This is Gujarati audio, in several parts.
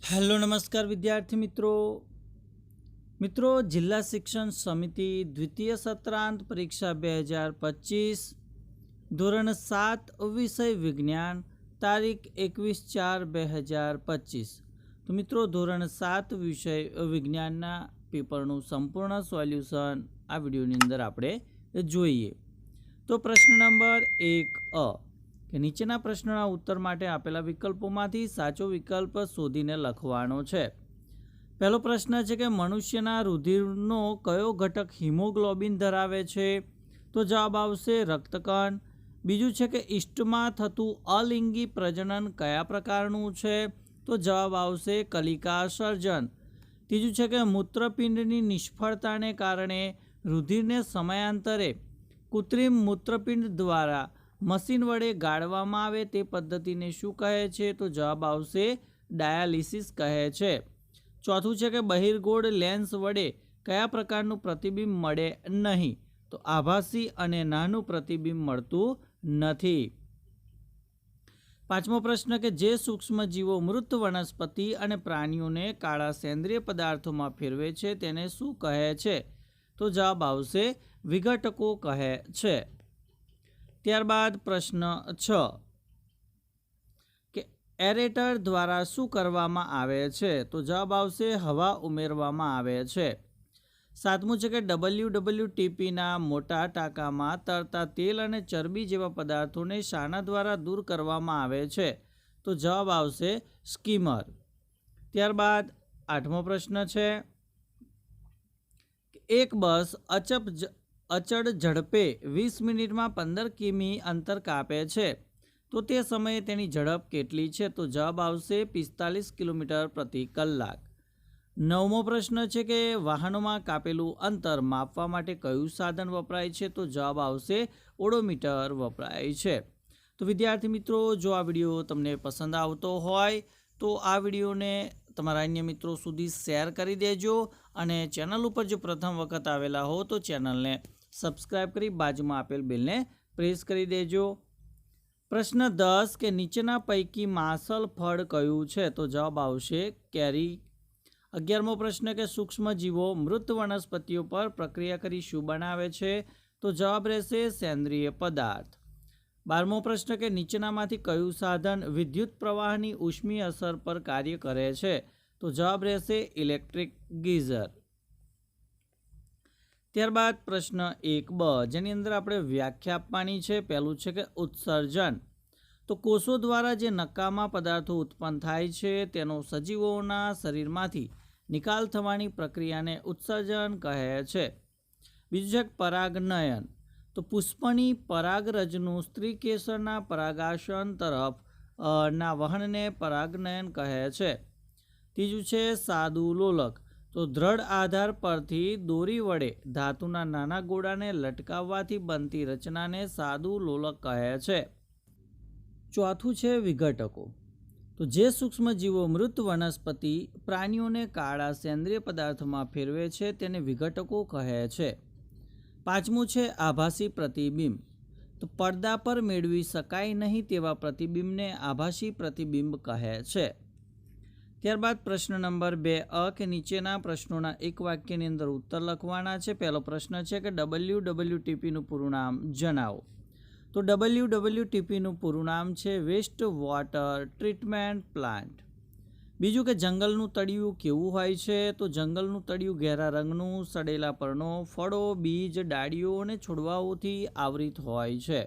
હેલો નમસ્કાર વિદ્યાર્થી મિત્રો જિલ્લા શિક્ષણ સમિતિ દ્વિતીય સત્રાંત પરીક્ષા 2025 ધોરણ 7 વિષય વિજ્ઞાન તારીખ 21/4/2025 તો મિત્રો ધોરણ 7 વિષય વિજ્ઞાનના પેપરનું સંપૂર્ણ સોલ્યુશન આ વિડીયોની અંદર આપણે જોઈએ। તો પ્રશ્ન નંબર 1 કે નીચેના પ્રશ્નના ઉત્તર માટે આપેલા વિકલ્પોમાંથી સાચો વિકલ્પ શોધીને લખવાનો છે। પહેલો પ્રશ્ન છે કે મનુષ્યના રુધિરનો કયો ઘટક હિમોગ્લોબિન ધરાવે છે? તો જવાબ આવશે રક્તકણ। બીજું છે કે ઈસ્ટમાં થતું અલિંગી પ્રજનન કયા પ્રકારનું છે? તો જવાબ આવશે કલિકા સર્જન। ત્રીજું છે કે મૂત્રપિંડની નિષ્ફળતાને કારણે રુધિરને સમયાંતરે કૃત્રિમ મૂત્રપિંડ દ્વારા મશીન વડે ગાળવામાં આવે તે પદ્ધતિને શું કહે છે? તો જવાબ આવશે ડાયાલિસિસ કહે છે। ચોથું છે કે બહિર્ગોળ લેન્સ વડે કયા પ્રકારનું પ્રતિબિંબ મળે નહીં? તો આભાસી અને નાનું પ્રતિબિંબ મળતું નથી। પાંચમો પ્રશ્ન કે જે સૂક્ષ્મજીવો મૃત વનસ્પતિ અને પ્રાણીઓને કાળા સેન્દ્રિય પદાર્થોમાં ફેરવે છે તેને શું કહે છે? તો જવાબ આવશે વિઘટકો કહે છે। ત્યારબાદ પ્રશ્ન 6 કે એરેટર દ્વારા શું કરવામાં આવે છે? તો જવાબ આવશે હવા ઉમેરવામાં આવે છે। સાતમું છે કે WWTPના મોટા ટાંકામાં તરતા તેલ અને ચરબી જેવા પદાર્થોને શાના દ્વારા દૂર કરવામાં આવે છે? તો જવાબ આવશે સ્કીમર। ત્યારબાદ આઠમો પ્રશ્ન છે એક બસ અચળ ઝડપે 20 મિનિટમાં 15 કિમી અંતર કાપે છે તો તે સમયે તેની ઝડપ કેટલી છે? તો જવાબ આવશે 45 કિલોમીટર પ્રતિ કલાક। નવમો પ્રશ્ન છે કે વાહનોમાં કાપેલું અંતર માપવા માટે કયું સાધન વપરાય છે? તો જવાબ આવશે ઓડોમીટર વપરાય છે। તો વિદ્યાર્થી મિત્રો, જો આ વિડીયો તમને પસંદ આવતો હોય તો આ વિડીયોને તમારા અન્ય મિત્રો સુધી શેર કરી દેજો અને ચેનલ ઉપર જો પ્રથમ વખત આવેલા હો તો ચેનલને સબસ્ક્રાઇબ કરી બાજુમાં આપેલ બેલને પ્રેસ કરી દેજો। પ્રશ્ન 10 કે નીચેના પૈકી માસલ ફળ કયું છે? તો જવાબ આવશે કેરી। 11મો પ્રશ્ન કે સૂક્ષ્મજીવો મૃત વનસ્પતિઓ પર પ્રક્રિયા કરી શું બનાવે છે? તો જવાબ રહેશે સેન્દ્રિય પદાર્થ। 12મો પ્રશ્ન કે નીચેનામાંથી કયું સાધન વિદ્યુત પ્રવાહની ઉષ્મીય અસર પર કાર્ય કરે છે? તો જવાબ રહેશે ઇલેક્ટ્રિક ગીઝર। ત્યારબાદ પ્રશ્ન 1બ જેની અંદર આપણે વ્યાખ્યા આપવાની છે। પહેલું છે કે ઉત્સર્જન, તો કોષો દ્વારા જે નકામા પદાર્થો ઉત્પન્ન થાય છે તેનો સજીવોના શરીરમાંથી નિકાલ થવાની પ્રક્રિયાને ઉત્સર્જન કહે છે। બીજું છે પરાગનયન, તો પુષ્પની પરાગરજનું સ્ત્રી કેસરના પરાગાસન તરફ ના વહનને પરાગનયન કહે છે। ત્રીજું છે સાદું લોલક, તો દ્રઢ આધાર પરથી દોરી વડે ધાતુના નાના ગોળાને લટકાવવાથી બનતી રચનાને સાદું લોલક કહે છે। ચોથું છે વિઘટકો, તો જે સૂક્ષ્મજીવો મૃત વનસ્પતિ પ્રાણીઓને કાળા સેન્દ્રિય પદાર્થોમાં ફેરવે છે તેને વિઘટકો કહે છે। પાંચમું છે આભાસી પ્રતિબિંબ, તો પડદા પર મેળવી શકાય નહીં તેવા પ્રતિબિંબને આભાસી પ્રતિબિંબ કહે છે। ત્યારબાદ પ્રશ્ન નંબર 2 કે નીચેના પ્રશ્નોના એક વાક્યની અંદર ઉત્તર લખવાના છે। પહેલો પ્રશ્ન છે કે WWTPનું પૂરું નામ જણાવો। તો WWTPનું પૂરું નામ છે વેસ્ટ વોટર ટ્રીટમેન્ટ પ્લાન્ટ। બીજું કે જંગલનું તળિયું કેવું હોય છે? તો જંગલનું તળિયું ઘેરા રંગનું, સડેલા પર્ણો, ફળો, બીજ, ડાળીઓ અને છોડવાઓથી આવૃત હોય છે।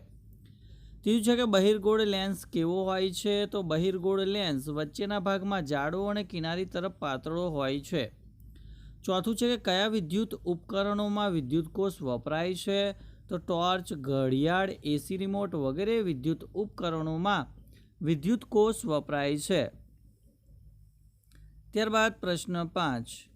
ત્રીજું છે કે બહિર્ગોળ લેન્સ કેવો હોય છે? તો બહિર્ગોળ લેન્સ વચ્ચેના ભાગમાં જાડો અને કિનારી તરફ પાતળો હોય છે। ચોથું છે કે કયા વિદ્યુત ઉપકરણોમાં વિદ્યુત કોષ વપરાય છે? તો ટોર્ચ, ઘડિયાળ, એસી રિમોટ વગેરે વિદ્યુત ઉપકરણોમાં વિદ્યુત કોષ વપરાય છે। ત્યારબાદ પ્રશ્ન 5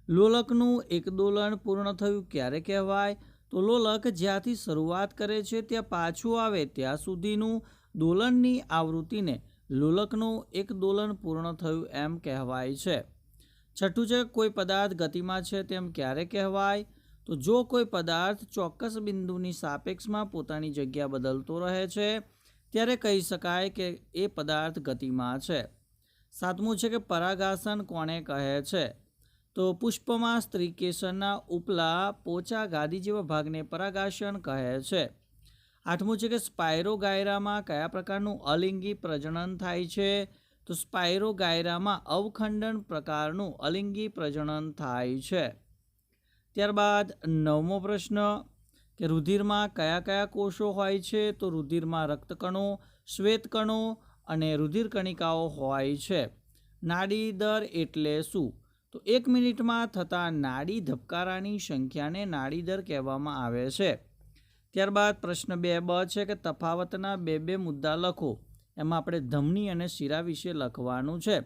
લોલકનું એકદોલન પૂર્ણ થયું ક્યારે કહેવાય? તો લોલક જ્યાંથી શરૂઆત કરે છે ત્યાં પાછું આવે ત્યાં સુધીનું દોલનની આવૃત્તિને લોલકનું એક દોલન પૂર્ણ થયું એમ કહેવાય છે। છઠ્ઠું છે કોઈ પદાર્થ ગતિમાં છે તેમ ક્યારે કહેવાય? તો જો કોઈ પદાર્થ ચોક્કસ બિંદુની સાપેક્ષમાં પોતાની જગ્યા બદલતો રહે છે ત્યારે કહી શકાય કે એ પદાર્થ ગતિમાં છે। સાતમું છે કે પરાગાસન કોને કહે છે? તો પુષ્પમાં સ્ત્રીકેસરના ઉપલા પોચા ગાદી જેવા ભાગને પરાગાસન કહે છે. આઠમું છે કે સ્પાયરોગાયરામાં કયા પ્રકારનું અલિંગી પ્રજનન થાય છે? તો સ્પાયરોગાયરામાં અવખંડન પ્રકારનું અલિંગી પ્રજનન થાય છે. ત્યારબાદ નવમો પ્રશ્ન કે રુધિરમાં કયા કયા કોષો હોય છે? તો રુધિરમાં રક્તકણો, શ્વેતકણો અને રુધિર કણિકાઓ હોય છે. નાડી દર એટલે શું? તો 1 મિનિટમાં થતા નાડી ધબકારાની સંખ્યાને નાડી દર કહેવામાં આવે છે. ત્યારબાદ પ્રશ્ન 2બ છે કે તફાવતના બે મુદ્દા લખો. એમાં આપણે ધમની અને શિરા વિશે લખવાનું છે.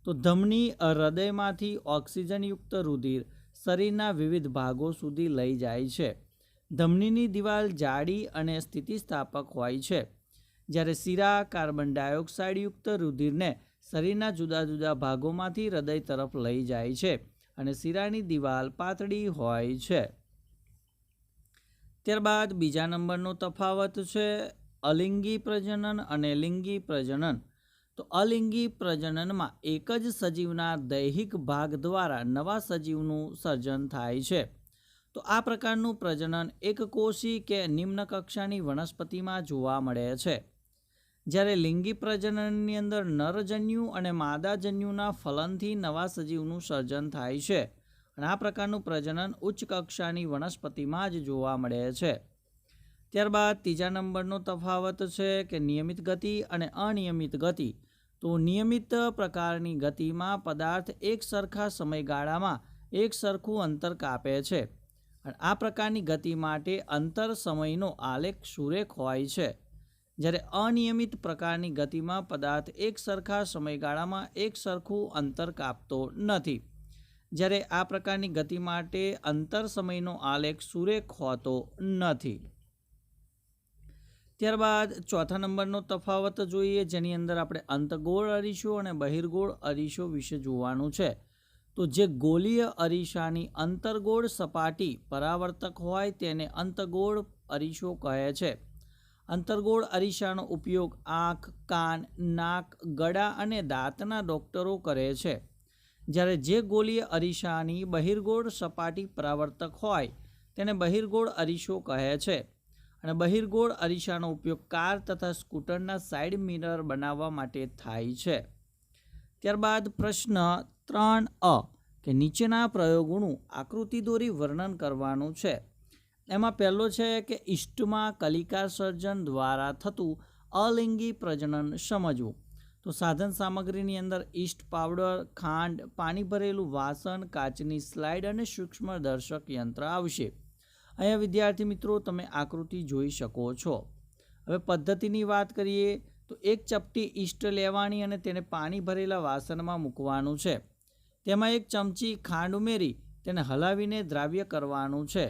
તો ધમની હૃદયમાંથી ઓક્સિજનયુક્ત રુધિર શરીરના વિવિધ ભાગો સુધી લઈ જાય છે. ધમનીની દિવાલ જાડી અને સ્થિતિસ્થાપક હોય છે, જ્યારે શિરા કાર્બન ડાયોક્સાઇડયુક્ત રુધિરને શરીરના જુદા જુદા ભાગોમાંથી હૃદય તરફ લઈ જાય છે અને શિરાની દિવાલ પાતળી હોય છે. ત્યારબાદ બીજા નંબરનો તફાવત છે અલિંગી પ્રજનન અને લિંગી પ્રજનન. તો અલિંગી પ્રજનનમાં એક જ સજીવના દૈહિક ભાગ દ્વારા નવા સજીવનું સર્જન થાય છે. તો આ પ્રકારનું પ્રજનન એકકોષી કે નિમ્ન કક્ષાની વનસ્પતિમાં જોવા મળે છે, જ્યારે લિંગી પ્રજનનની અંદર નરજન્યુ અને માદાજન્યુના ફલનથી નવા સજીવનું સર્જન થાય છે અને આ પ્રકારનું પ્રજનન ઉચ્ચ કક્ષાની વનસ્પતિમાં જ જોવા મળે છે. ત્યારબાદ ત્રીજા નંબરનો તફાવત છે કે નિયમિત ગતિ અને અનિયમિત ગતિ. તો નિયમિત પ્રકારની ગતિમાં પદાર્થ એક સરખા સમયગાળામાં એક સરખું અંતર કાપે છે અને આ પ્રકારની ગતિ માટે અંતર સમયનો આલેખ સુરેખ હોય છે, જ્યારે અનિયમિત પ્રકારની ગતિમાં પદાર્થ એક સરખા સમયગાળામાં એક સરખું અંતર કાપતો નથી, જ્યારે આ પ્રકારની ગતિ માટે અંતર સમયનો આલેખ સુરેખ હોતો નથી. ત્યારબાદ ચોથા નંબરનો તફાવત જોઈએ, જેની અંદર આપણે અંતગોળ અરીસો અને બહિર્ગોળ અરીસો વિશે જોવાનું છે. તો જે ગોલીય અરીસાની અંતર્ગોળ સપાટી પરાવર્તક હોય તેને અંતગોળ અરીસો કહે છે. અંતર્ગોળ અરીસાનો ઉપયોગ આંખ, કાન, નાક, ગળા અને દાંતના ડોક્ટરો કરે છે, જ્યારે જે ગોલીય અરીસાની બહિર્ગોળ સપાટી પરાવર્તક હોય તેને બહિર્ગોળ અરીસો કહે છે અને બહિર્ગોળ અરીસાનો ઉપયોગ કાર તથા સ્કૂટરના સાઇડ મિરર બનાવવા માટે થાય છે. ત્યારબાદ પ્રશ્ન 3અ કે નીચેના પ્રયોગોનું આકૃતિ દોરી વર્ણન કરવાનું છે. એમાં પહેલો છે કે ઈસ્ટમાં કલિકા સર્જન દ્વારા થતું અલિંગી પ્રજનન સમજવું. તો સાધન સામગ્રીની અંદર ઈસ્ટ પાવડર, ખાંડ, પાણી ભરેલું વાસણ, કાચની સ્લાઇડ અને સૂક્ષ્મદર્શક યંત્ર આવશે. અહીંયા વિદ્યાર્થી મિત્રો તમે આકૃતિ જોઈ શકો છો. હવે પદ્ધતિની વાત કરીએ તો એક ચપટી ઈસ્ટ લેવાની અને તેને પાણી ભરેલા વાસણમાં મૂકવાનું છે. તેમાં એક ચમચી ખાંડ ઉમેરી તેને હલાવીને દ્રાવ્ય કરવાનું છે.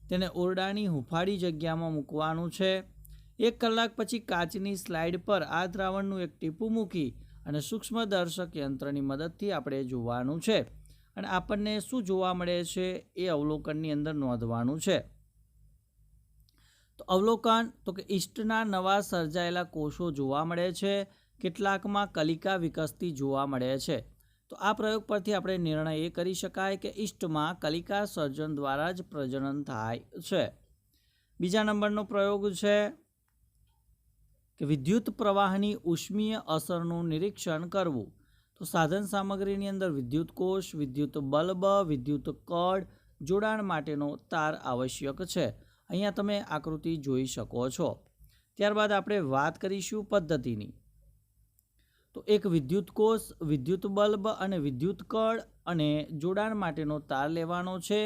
તેને ઓરડાની હૂંફાળી જગ્યામાં મૂકવાનું છે. 1 કલાક પછી કાચની સ્લાઇડ પર આ દ્રાવણનું એક ટીપું મૂકી અને સૂક્ષ્મદર્શક યંત્રની મદદથી આપણે જોવાનું છે અને આપણને શું જોવા મળે છે એ અવલોકનની અંદર નોંધવાનું છે. તો અવલોકન તો કે ઈસ્ટના નવા સર્જાયેલા કોષો જોવા મળે છે, કેટલાકમાં કલિકા વિકસતી જોવા મળે છે. તો આ પ્રયોગ પરથી આપણે નિર્ણય એ કરી શકાય કે ઈસ્ટમાં કલિકા સર્જન દ્વારા જ પ્રજનન થાય છે. બીજા નંબરનો પ્રયોગ છે કે વિદ્યુત પ્રવાહની ઉષ્મીય અસરનું નિરીક્ષણ કરવું. તો સાધન સામગ્રીની અંદર વિદ્યુત કોષ, વિદ્યુત બલ્બ, વિદ્યુત કળ, જોડાણ માટેનો તાર આવશ્યક છે. અહીંયા તમે આકૃતિ જોઈ શકો છો. ત્યારબાદ આપણે વાત કરીશું પદ્ધતિની. તો એક વિદ્યુત કોષ, વિદ્યુત બલ્બ અને વિદ્યુત કળ અને જોડાણ માટેનો તાર લેવાનો છે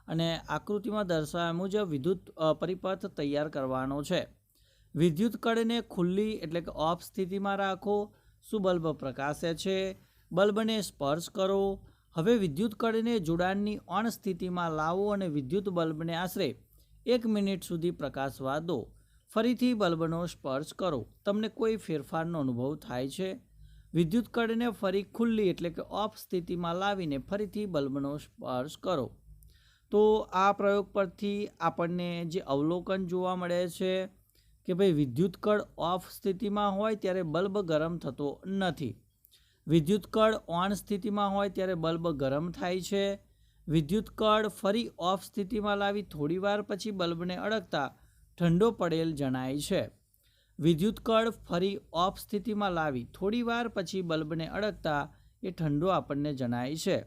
અને આકૃતિમાં દર્શાવ્યા મુજબ વિદ્યુત પરિપથ તૈયાર કરવાનો છે. વિદ્યુત કળને ખુલ્લી એટલે કે ઓફ સ્થિતિમાં રાખો. શું બલ્બ પ્રકાશે છે? બલ્બને સ્પર્શ કરો. હવે વિદ્યુત કળને જોડાણની ઓન સ્થિતિમાં લાવો અને વિદ્યુત બલ્બને આશરે 1 મિનિટ સુધી પ્રકાશવા દો. ફરીથી બલ્બનો સ્પર્શ કરો. તમને કોઈ ફેરફારનો અનુભવ થાય છે? વિદ્યુત કળને ફરી ખુલ્લી એટલે કે ઓફ સ્થિતિમાં લાવીને ફરીથી બલ્બનો સ્પર્શ કરો. તો આ પ્રયોગ પરથી આપણને જે અવલોકન જોવા મળે છે કે ભાઈ વિદ્યુત કળ ઓફ સ્થિતિમાં હોય ત્યારે બલ્બ ગરમ થતો નથી, વિદ્યુત કળ ઓન સ્થિતિમાં હોય ત્યારે બલ્બ ગરમ થાય છે. વિદ્યુત કળ ફરી ઓફ સ્થિતિમાં લાવી થોડીવાર પછી બલ્બને અડકતા ઠંડો પડેલ જણાય છે. વિદ્યુત કળ ફરી ઓફ સ્થિતિમાં લાવી થોડીવાર પછી બલ્બને અડકતા એ ઠંડો આપણને જણાય છે.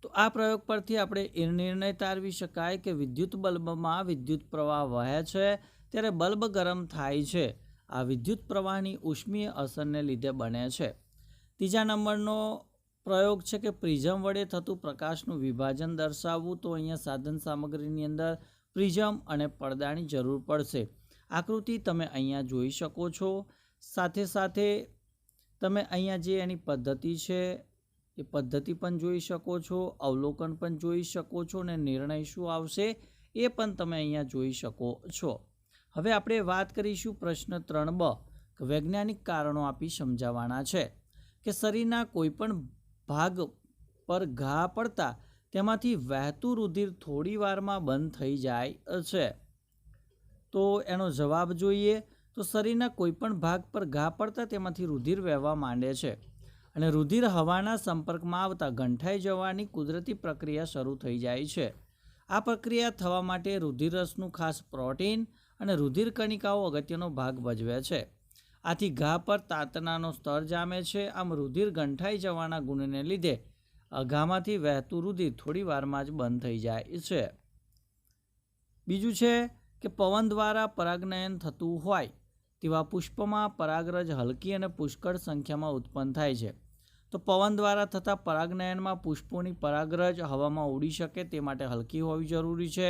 તો આ પ્રયોગ પરથી આપણે એ નિર્ણય તારવી શકાય કે વિદ્યુત બલ્બમાં વિદ્યુત પ્રવાહ વહે છે ત્યારે બલ્બ ગરમ થાય છે. આ વિદ્યુત પ્રવાહની ઉષ્મીય અસરને લીધે બને છે. ત્રીજા નંબરનો પ્રયોગ છે કે પ્રિઝમ વડે થતું પ્રકાશનું વિભાજન દર્શાવવું. તો અહીંયા સાધન સામગ્રીની અંદર પ્રિઝમ અને પડદાની જરૂર પડશે. આકૃતિ તમે અહીંયા જોઈ શકો છો. સાથે સાથે તમે અહીંયા જે એની પદ્ધતિ છે એ પદ્ધતિ પણ જોઈ શકો છો, અવલોકન પણ જોઈ શકો છો અને નિર્ણય શું આવશે એ પણ તમે અહીંયા જોઈ શકો છો. હવે આપણે વાત કરીશું પ્રશ્ન 3બ કે વૈજ્ઞાનિક કારણો આપી સમજાવવાના છે કે શરીરના કોઈપણ ભાગ પર ઘા પડતા તેમાંથી વહેતું રુધિર થોડી વારમાં બંધ થઈ જાય છે. તો એનો જવાબ જોઈએ તો શરીરના કોઈપણ ભાગ પર ઘા પડતા તેમાંથી રુધિર વહેવા માંડે છે અને રુધિર હવાના સંપર્કમાં આવતા ગંઠાઈ જવાની કુદરતી પ્રક્રિયા શરૂ થઈ જાય છે. આ પ્રક્રિયા થવા માટે રુધિરરસનું ખાસ પ્રોટીન અને રુધિર કણિકાઓ અગત્યનો ભાગ ભજવે છે. આથી ઘા પર તાતણાનો સ્તર જામે છે. આમ રુધિર ગંઠાઈ જવાના ગુણને લીધે ઘામાંથી વહેતું રુધિર થોડી વારમાં જ બંધ થઈ જાય છે. બીજું છે કે પવન દ્વારા પરાગનયન થતું હોય તેવા પુષ્પમાં પરાગરજ હલકી અને પુષ્કળ સંખ્યામાં ઉત્પન્ન થાય છે. તો પવન દ્વારા થતા પરાગનયનમાં પુષ્પોની પરાગરજ હવામાં ઉડી શકે તે માટે હલકી હોવી જરૂરી છે.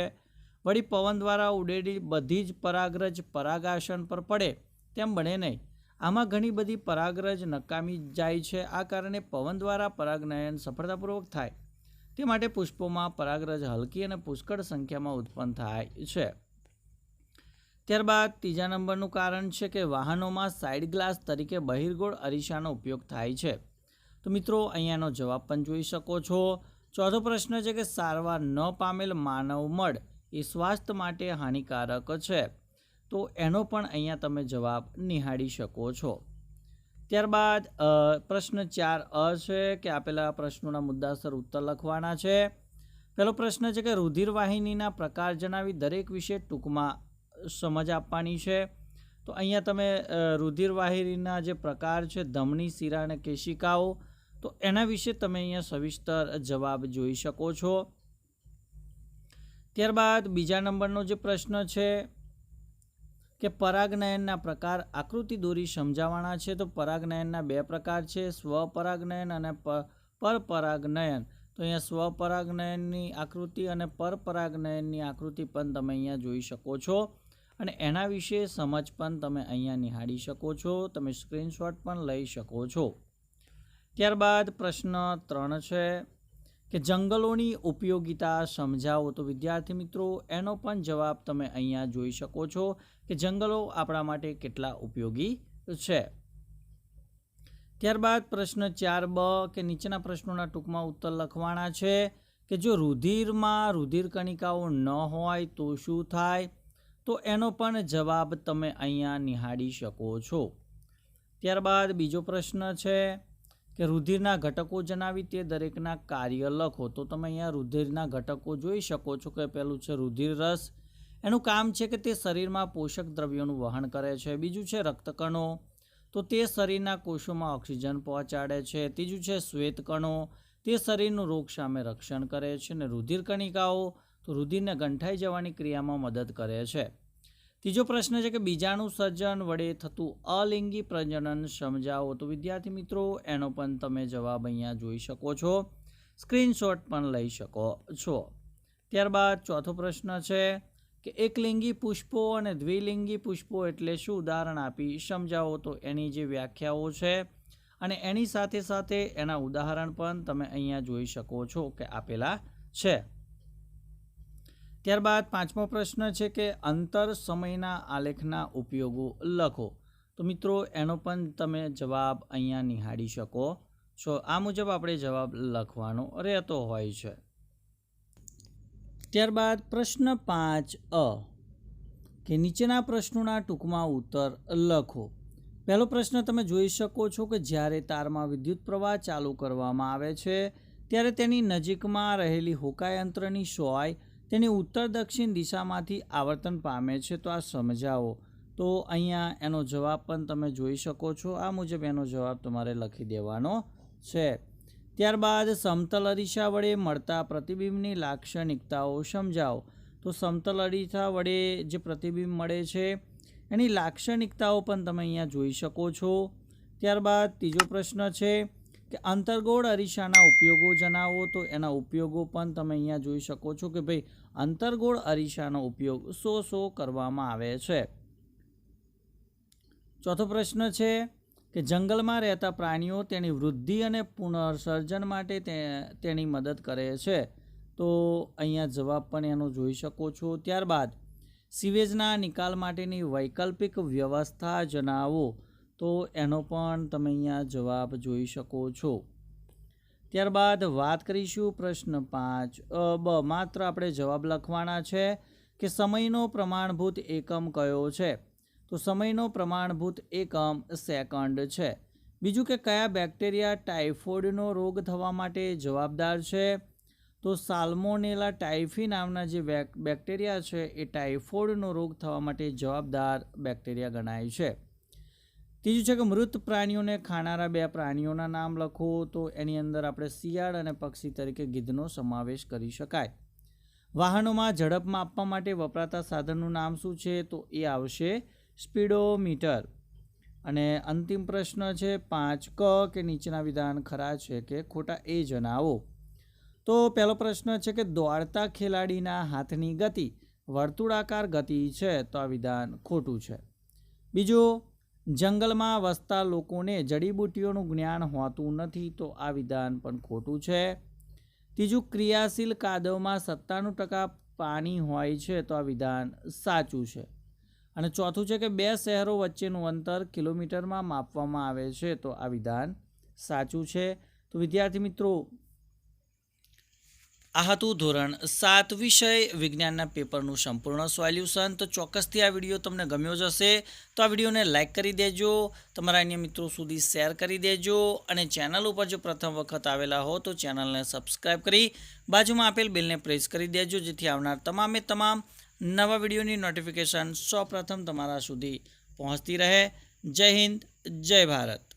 વળી પવન દ્વારા ઉડેલી બધી જ પરાગરજ પરાગાસન પર પડે તેમ બને નહીં. આમાં ઘણી બધી પરાગરજ નકામી જાય છે. આ કારણે પવન દ્વારા પરાગનયન સફળતાપૂર્વક થાય તે માટે પુષ્પોમાં પરાગરજ હલકી અને પુષ્કળ સંખ્યામાં ઉત્પન્ન થાય છે. ત્યારબાદ ત્રીજા નંબરનું કારણ છે કે વાહનોમાં સાઇડ ગ્લાસ તરીકે બહિર્ગોળ અરીસાનો ઉપયોગ થાય છે. તો મિત્રો અહીંયાનો જવાબ પણ જોઈ શકો છો. ચોથો પ્રશ્ન છે કે સારવાર ન પામેલ માનવ મળ એ સ્વાસ્થ્ય માટે હાનિકારક છે. તો એનો પણ અહીંયા તમે જવાબ નિહાળી શકો છો. ત્યારબાદ પ્રશ્ન 4 છે કે આપેલા પ્રશ્નોના મુદ્દાસર ઉત્તર લખવાના છે. પહેલો પ્રશ્ન છે કે રુધિરવાહિનીના પ્રકાર જણાવી દરેક વિશે ટૂંકમાં સમજ આપવાની છે. તો અહીંયા તમે રુધિરવાહિનીના જે પ્રકાર છે ધમની, શિરા અને કેશિકાઓ, તો એના વિશે તમે અહીંયા સવિસ્તર જવાબ જોઈ શકો છો. ત્યારબાદ બીજા નંબરનો જે પ્રશ્ન છે કે પરાગનયનના પ્રકાર આકૃતિ દોરી સમજાવવાના છે. તો પરાગનયનના 2 પ્રકાર છે, સ્વપરાગનયન અને પરપરાગનયન. તો અહીંયા સ્વપરાગનયનની આકૃતિ અને પરપરાગનયનની આકૃતિ પણ તમે અહીંયા જોઈ શકો છો અને એના વિશે સમજ પણ તમે અહીંયા નિહાળી શકો છો. તમે સ્ક્રીનશોટ પણ લઈ શકો છો. ત્યારબાદ પ્રશ્ન 3 છે કે જંગલોની ઉપયોગિતા સમજાવો. તો વિદ્યાર્થી મિત્રો એનો પણ જવાબ તમે અહીંયા જોઈ શકો છો કે જંગલો આપણા માટે કેટલા ઉપયોગી છે. ત્યારબાદ પ્રશ્ન 4બ કે નીચેના પ્રશ્નોના ટૂંકમાં ઉત્તર લખવાના છે કે જો રુધિરમાં રુધિર કણિકાઓ ન હોય તો શું થાય. તો એનો પણ જવાબ તમે અહીંયા નિહાળી શકો છો. ત્યારબાદ બીજો પ્રશ્ન છે કે રુધિરના ઘટકો જણાવી તે દરેકના કાર્ય લખો. તો તમે અહીંયા રુધિરના ઘટકો જોઈ શકો છો કે પહેલું છે રુધિર રસ. એનું કામ છે કે તે શરીરમાં પોષક દ્રવ્યોનું વહન કરે છે. બીજું છે રક્તકણો, તો તે શરીરના કોષોમાં ઓક્સિજન પહોંચાડે છે. ત્રીજું છે શ્વેતકણો, તે શરીરનું રોગ સામે રક્ષણ કરે છે. અને રુધિર કણિકાઓ તો રુધિરને ગંઠાઈ જવાની ક્રિયામાં મદદ કરે છે. ત્રીજો પ્રશ્ન છે કે બીજાણુ સર્જન વડે થતું અલિંગી પ્રજનન સમજાવો. તો વિદ્યાર્થી મિત્રો એનો પણ તમે જવાબ અહીંયા જોઈ શકો છો, સ્ક્રીનશોટ પણ લઈ શકો છો. ત્યારબાદ ચોથો પ્રશ્ન છે કે એકલિંગી પુષ્પો અને દ્વિલિંગી પુષ્પો એટલે શું, ઉદાહરણ આપી સમજાવો. તો એની જે વ્યાખ્યાઓ છે અને એની સાથે સાથે એના ઉદાહરણ પણ તમે અહીંયા જોઈ શકો છો કે આપેલા છે. ત્યારબાદ પાંચમો પ્રશ્ન છે કે અંતર સમયના આલેખના ઉપયોગો લખો. તો મિત્રો એનો પણ તમે જવાબ અહીંયા નિહાળી શકો છો. આ મુજબ આપણે જવાબ લખવાનો રહેતો હોય છે. ત્યારબાદ પ્રશ્ન 5 કે નીચેના પ્રશ્નોના ટૂંકમાં ઉત્તર લખો. પહેલો પ્રશ્ન તમે જોઈ શકો છો કે જ્યારે તારમાં વિદ્યુત પ્રવાહ ચાલુ કરવામાં આવે છે ત્યારે તેની નજીકમાં રહેલી હોકાયંત્રની સોય તેની ઉત્તર દક્ષિણ દિશામાંથી આવર્તન પામે છે. તો આ સમજાવો. તો અહીંયા એનો જવાબ પણ તમે જોઈ શકો છો. આ મુજબ એનો જવાબ તમારે લખી દેવાનો છે. ત્યારબાદ સમતલ અરીસા વડે મળતા પ્રતિબિંબની લાક્ષણિકતાઓ સમજાવો. તો સમતલ અરીસા વડે જે પ્રતિબિંબ મળે છે એની લાક્ષણિકતાઓ પણ તમે અહીંયા જોઈ શકો છો. ત્યારબાદ ત્રીજો પ્રશ્ન છે કે અંતર્ગોળ અરીસાના ઉપયોગો જણાવો. તો એના ઉપયોગો પણ તમે અહીંયા જોઈ શકો છો કે ભાઈ અંતર્ગોળ અરીસાનો ઉપયોગ શો કરવામાં આવે છે. ચોથો પ્રશ્ન છે કે જંગલમાં રહેતા પ્રાણીઓ તેની વૃદ્ધિ અને પુનર્સર્જન માટે તેની મદદ કરે છે. તો અહીંયા જવાબ પણ એનો જોઈ શકો છો. ત્યારબાદ સીવેજના નિકાલ માટેની વૈકલ્પિક વ્યવસ્થા જણાવો. તો એનો પણ તમે અહીંયા જવાબ જોઈ શકો છો. ત્યારબાદ વાત કરીશું પ્રશ્ન 5 માત્ર આપણે જવાબ લખવાના છે કે સમયનો પ્રમાણભૂત એકમ કયો છે. તો સમયનો પ્રમાણભૂત એકમ સેકન્ડ છે. બીજું કે કયા બેક્ટેરિયા ટાઇફોઇડનો રોગ થવા માટે જવાબદાર છે. તો સાલ્મોનેલા ટાઇફી નામના જે બેક્ટેરિયા છે એ ટાઇફોઇડનો રોગ થવા માટે જવાબદાર બેક્ટેરિયા ગણાય છે. ત્રીજું છે કે મૃત પ્રાણીઓને ખાનારા 2 પ્રાણીઓના નામ લખો. તો એની અંદર આપણે શિયાળ અને પક્ષી તરીકે ગીધનો સમાવેશ કરી શકાય. વાહનોમાં ઝડપ માપવા માટે વપરાતા સાધનનું નામ શું છે. તો એ આવશે સ્પીડોમીટર. અને અંતિમ પ્રશ્ન છે 5 કે નીચેના વિધાન ખરા છે કે ખોટા એ જણાવો. તો પહેલો પ્રશ્ન છે કે દોડતા ખેલાડીના હાથની ગતિ વર્તુળાકાર ગતિ છે. તો આ વિધાન ખોટું છે. બીજું, જંગલમાં વસતા લોકોને જડીબુટ્ટીઓનું જ્ઞાન હોતું નથી. તો આ વિધાન પણ ખોટું છે. ત્રીજું, ક્રિયાશીલ કાદવમાં 97% પાણી હોય છે. તો આ વિધાન સાચું છે. અને ચોથું છે કે 2 શહેરો વચ્ચેનું અંતર કિલોમીટરમાં માપવામાં આવે છે. તો આ વિધાન સાચું છે. તો વિદ્યાર્થી મિત્રો, આ હતું ધોરણ 7 વિષય વિજ્ઞાનના પેપરનું સંપૂર્ણ સોલ્યુશન. તો ચોક્કસથી આ વિડીયો તમને ગમ્યો જ હશે. તો આ વિડીયોને લાઇક કરી દેજો, તમારા અન્ય મિત્રો સુધી શેર કરી દેજો અને ચેનલ ઉપર જો પ્રથમ વખત આવેલા હો તો ચેનલને સબસ્ક્રાઈબ કરી બાજુમાં આપેલ બેલને પ્રેસ કરી દેજો, જેથી આવનાર તમામ નવા વિડીયોની નોટિફિકેશન સૌપ્રથમ તમારા સુધી પહોંચતી રહે. જય હિન્દ, જય ભારત.